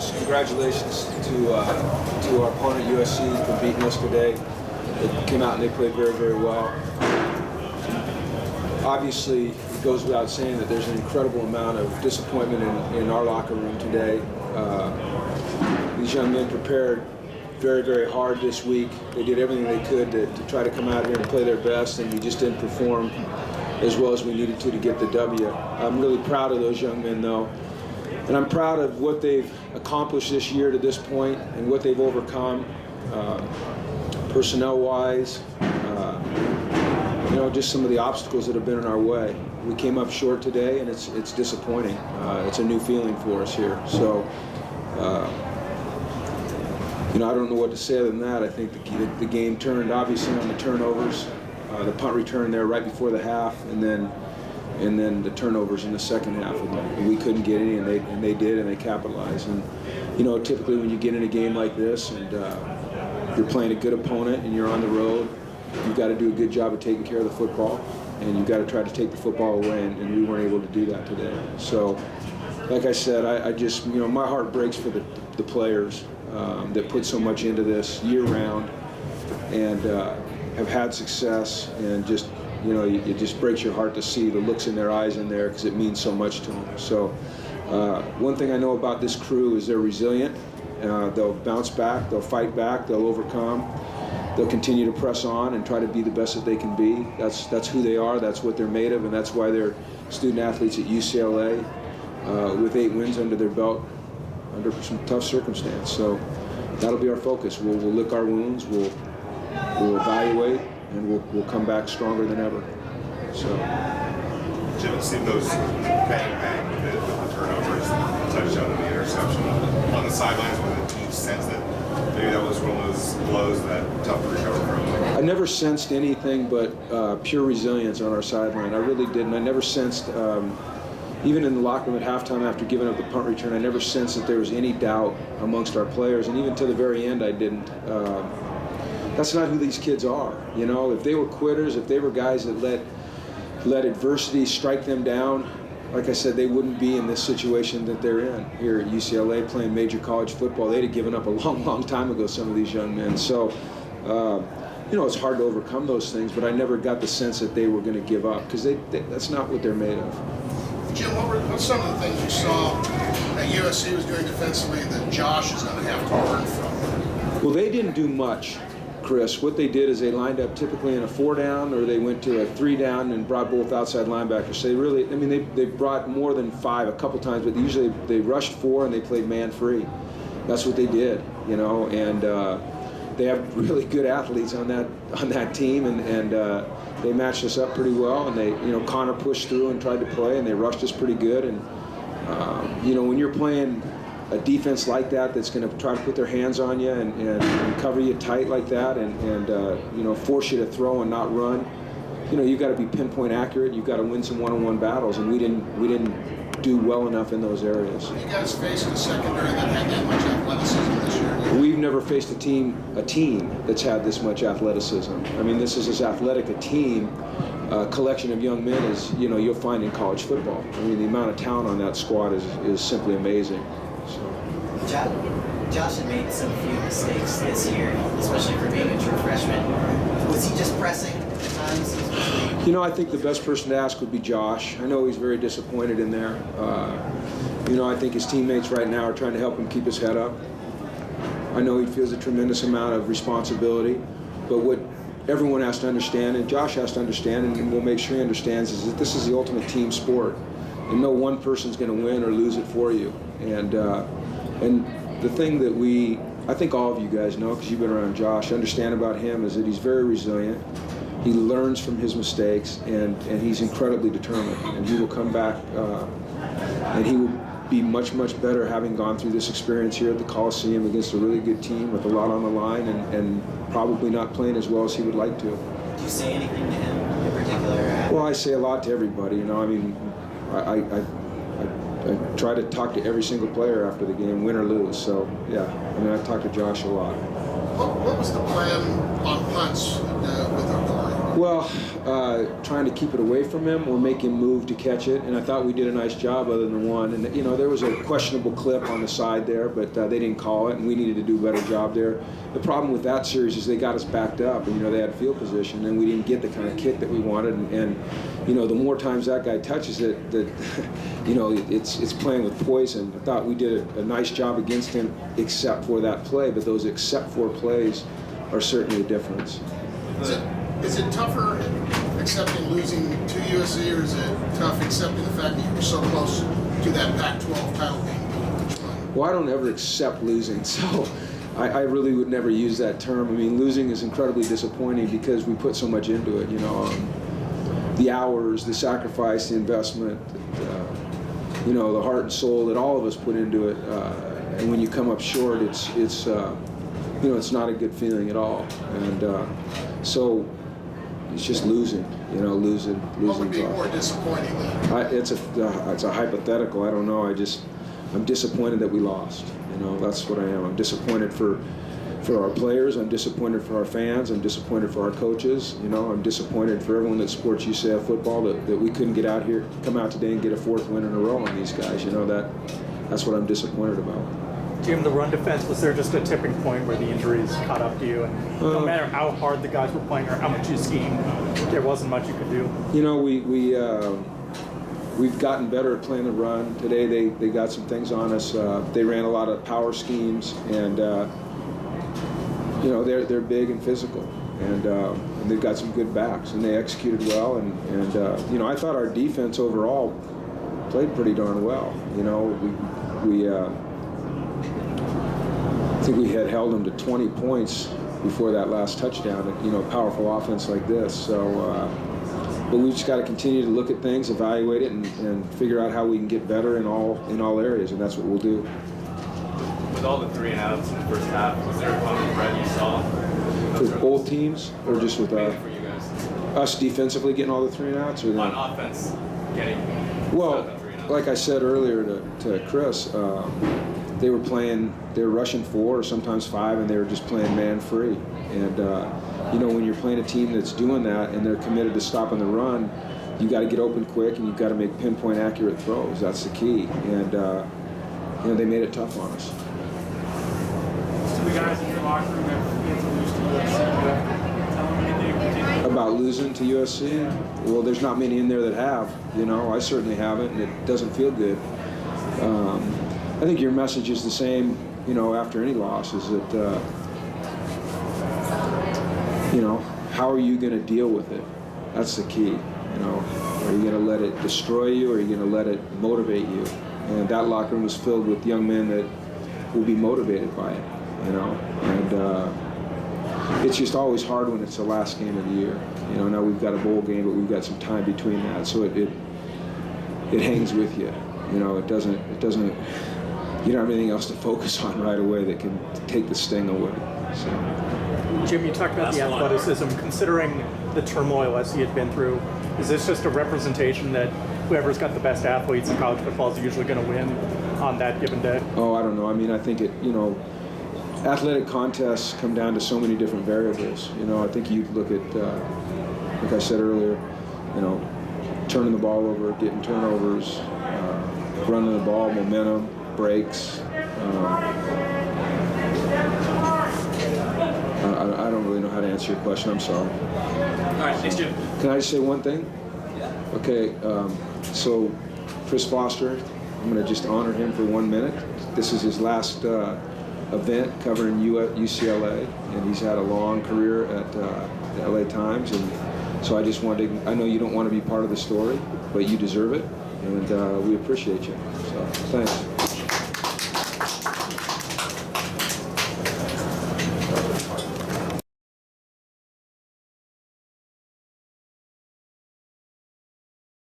just congratulations to our opponent USC for beating us today. They came out and they played very, very well. Obviously, it goes without saying that there's an incredible amount of disappointment in our locker room today. These young men prepared very, very hard this week. They did everything they could to try to come out here and play their best, and we just didn't perform as well as we needed to get the W. I'm really proud of those young men, though. And I'm proud of what they've accomplished this year to this point and what they've overcome personnel-wise, just some of the obstacles that have been in our way. We came up short today, and it's disappointing. It's a new feeling for us here. So, I don't know what to say other than that. I think the game turned obviously on the turnovers, the punt return there right before the half, and then the turnovers in the second half. And we couldn't get any, and they did, and they capitalized. And typically when you get in a game like this and you're playing a good opponent and you're on the road, you've got to do a good job of taking care of the football, and you've got to try to take the football away, and we weren't able to do that today. So, like I said, I just, my heart breaks for the players that put so much into this year-round and have had success, and just, it just breaks your heart to see the looks in their eyes in there, because it means so much to them. So, one thing I know about this crew is they're resilient. They'll bounce back, they'll fight back, they'll overcome. They'll continue to press on and try to be the best that they can be. That's who they are, that's what they're made of, and that's why they're student athletes at UCLA with 8 wins under their belt under some tough circumstance. So that'll be our focus. We'll lick our wounds, we'll evaluate, and we'll come back stronger than ever. So. Jim, it seemed those bang with the turnovers, the touchdown and the interception on the sidelines, with the team sense that maybe that was one of those blows that tough to recover from. I never sensed anything but pure resilience on our sideline. I really didn't. I never sensed, even in the locker room at halftime after giving up the punt return, I never sensed that there was any doubt amongst our players, and even to the very end I didn't. That's not who these kids are. If they were quitters, if they were guys that let adversity strike them down, like I said, they wouldn't be in this situation that they're in here at UCLA playing major college football. They'd have given up a long, long time ago, some of these young men. So, it's hard to overcome those things, but I never got the sense that they were going to give up, because that's not what they're made of. Jim, what's some of the things you saw that USC was doing defensively that Josh is going to have to learn from? Well, they didn't do much, Chris. What they did is they lined up typically in a 4-down, or they went to a 3-down and brought both outside linebackers. So they brought more than 5 a couple times, but usually they rushed 4 and they played man-free. That's what they did, and they have really good athletes on that team, and they matched us up pretty well. And they, Connor pushed through and tried to play, and they rushed us pretty good. And when you're playing a defense like that, that's going to try to put their hands on you and cover you tight like that, and force you to throw and not run, you've got to be pinpoint accurate. You've got to win some one-on-one battles, and we didn't do well enough in those areas. You guys faced a secondary that had that much athleticism this year. We've never faced a team that's had this much athleticism. I mean, this is as athletic a team, collection of young men as you'll find in college football. I mean, the amount of talent on that squad is simply amazing. Josh had made some few mistakes this year, especially for being a true freshman. Was he just pressing at times? I think the best person to ask would be Josh. I know he's very disappointed in there. I think his teammates right now are trying to help him keep his head up. I know he feels a tremendous amount of responsibility, but what everyone has to understand, and Josh has to understand, and we'll make sure he understands, is that this is the ultimate team sport, and no one person's going to win or lose it for you. And the thing that I think all of you guys know, because you've been around Josh, understand about him is that he's very resilient. He learns from his mistakes, and he's incredibly determined. And he will come back, and he will be much, much better having gone through this experience here at the Coliseum against a really good team with a lot on the line, and probably not playing as well as he would like to. Do you say anything to him in particular? Well, I say a lot to everybody. I try to talk to every single player after the game, win or lose. So, yeah, I talk to Josh a lot. What was the plan on punts with our line? Well, trying to keep it away from him or make him move to catch it, and I thought we did a nice job other than one. And you know, there was a questionable clip on the side there, but they didn't call it, and we needed to do a better job there. The problem with that series is they got us backed up, and you know, they had field position, and we didn't get the kind of kick that we wanted. And you know, the more times that guy touches it, that you know, it's playing with poison. I thought we did a nice job against him, except for that play. But those except for plays are certainly a difference. Is it tougher accepting losing to USC, or is it tough accepting the fact that you were so close to that Pac-12 title game? Well, I don't ever accept losing, so I really would never use that term. I mean, losing is incredibly disappointing because we put so much into it, you know, the hours, the sacrifice, the investment, you know, the heart and soul that all of us put into it. And when you come up short, it's you know, it's not a good feeling at all. And so it's just losing, you know, losing. What would be more disappointing then? It's a hypothetical. I don't know. I'm disappointed that we lost. You know, that's what I am. I'm disappointed for our players. I'm disappointed for our fans. I'm disappointed for our coaches. You know, I'm disappointed for everyone that supports UCF football that we couldn't get out here, come out today and get a 4th win in a row on these guys. You know, that's what I'm disappointed about. Jim, the run defense, was there just a tipping point where the injuries caught up to you? And no matter how hard the guys were playing or how much you schemed, there wasn't much you could do? You know, we've gotten better at playing the run. Today they got some things on us. They ran a lot of power schemes, and you know, they're big and physical, and they've got some good backs, and they executed well. And you know, I thought our defense overall played pretty darn well. You know, we I think we had held them to 20 points before that last touchdown. You know, powerful offense like this. So, but we've just got to continue to look at things, evaluate it, and figure out how we can get better in all areas, and that's what we'll do. With all the 3 and outs in the first half, was there a common thread you saw? For both teams, or just with for you guys? us defensively getting all the 3 and outs? Or On offense, getting well, 3 and outs. like I said earlier to Chris, they were rushing 4 or sometimes 5, and they were just playing man free. And you know, when you're playing a team that's doing that and they're committed to stopping the run, you got to get open quick and you've got to make pinpoint accurate throws. That's the key. And you know, they made it tough on us. So the guys in your locker room have to lose to USC. Tell them anything in particular? About losing to USC? Well, there's not many in there that have. You know, I certainly haven't, and it doesn't feel good. I think your message is the same, you know, after any loss, is that, you know, how are you going to deal with it? That's the key, you know. Are you going to let it destroy you, or are you going to let it motivate you? And that locker room was filled with young men that will be motivated by it, you know. And it's just always hard when it's the last game of the year. You know, now we've got a bowl game, but we've got some time between that, so it hangs with you. You know, it doesn't. You don't have anything else to focus on right away that can take the sting away. So. Jim, you talked about the athleticism. Considering the turmoil SC had been through, is this just a representation that whoever's got the best athletes in college football is usually going to win on that given day? Oh, I don't know. I mean, I think you know, athletic contests come down to so many different variables. You know, I think you look at, like I said earlier, you know, turning the ball over, getting turnovers, running the ball, momentum, breaks. I don't really know how to answer your question. I'm sorry. All right, thanks, Jim. Can I just say one thing? Yeah. Okay, so Chris Foster, I'm going to just honor him for 1 minute. This is his last event covering UCLA, and he's had a long career at the LA Times, and so I just wanted to, I know you don't want to be part of the story, but you deserve it, and we appreciate you. So thanks.